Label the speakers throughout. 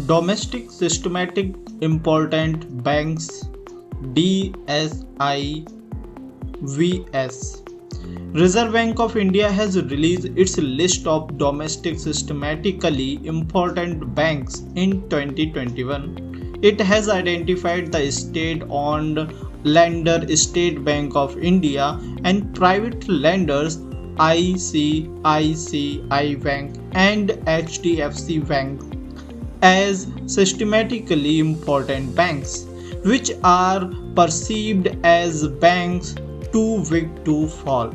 Speaker 1: Domestic Systematic Important Banks DSIVS. Reserve Bank of India has released its list of domestic systematically important banks in 2021. It has identified the state-owned lender State Bank of India and private lenders ICICI Bank and HDFC Bank as systematically important banks, which are perceived as banks too big to fail.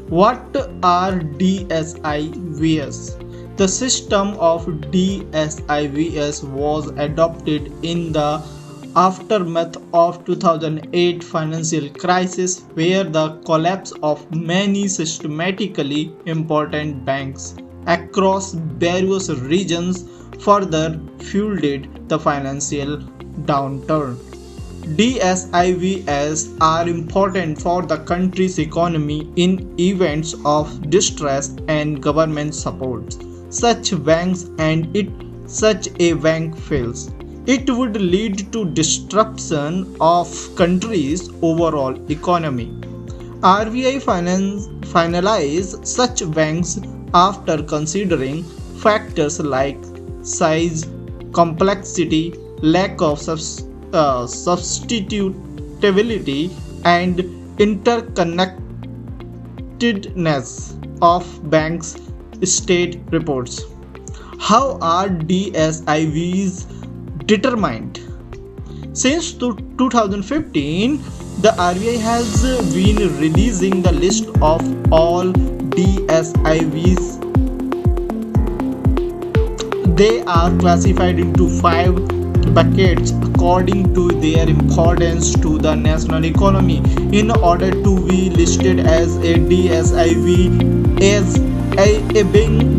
Speaker 1: What are DSIVs? The system of DSIVs was adopted in the aftermath of 2008 financial crisis, where the collapse of many systematically important banks across various regions further fueled the financial downturn. DSIVs are important for the country's economy in events of distress and government support. Such a bank fails, it would lead to disruption of country's overall economy. RBI finalized such banks after considering factors like size, complexity, lack of substitutability, and interconnectedness of banks' state reports. How are DSIVs determined? Since 2015, the RBI has been releasing the list of all DSIVs. They are classified into 5 buckets according to their importance to the national economy. In order to be listed as a DSIV, as a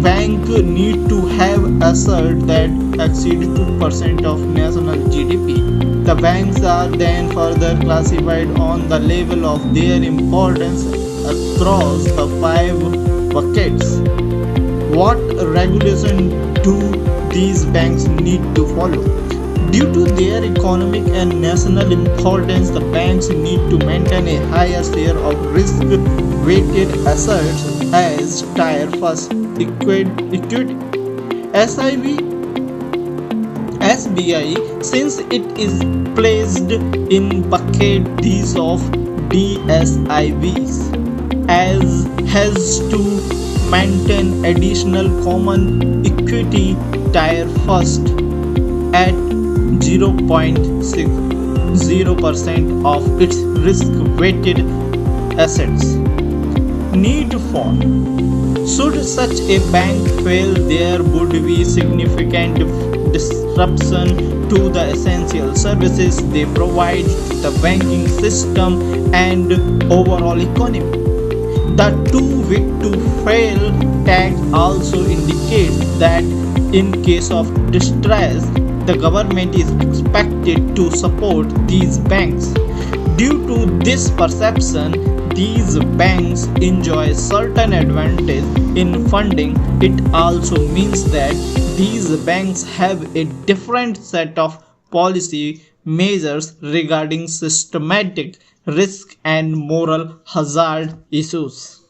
Speaker 1: bank need to have assets that exceed 2% of national GDP. The banks are then further classified on the level of their importance across the 5 buckets. What regulation do these banks need to follow? Due to their economic and national importance, the banks need to maintain a higher share of risk-weighted assets as tier first equity. SBI, since it is placed in bucket D's of DSIVs, has to maintain additional common equity tier first at 0.60% of its risk-weighted assets. Need for: should such a bank fail, there would be significant disruption to the essential services they provide to the banking system and overall economy. The too big to fail tag also indicates that in case of distress, the government is expected to support these banks. Due to this perception, these banks enjoy certain advantage in funding. It also means that these banks have a different set of policy measures regarding systematic risk and moral hazard issues.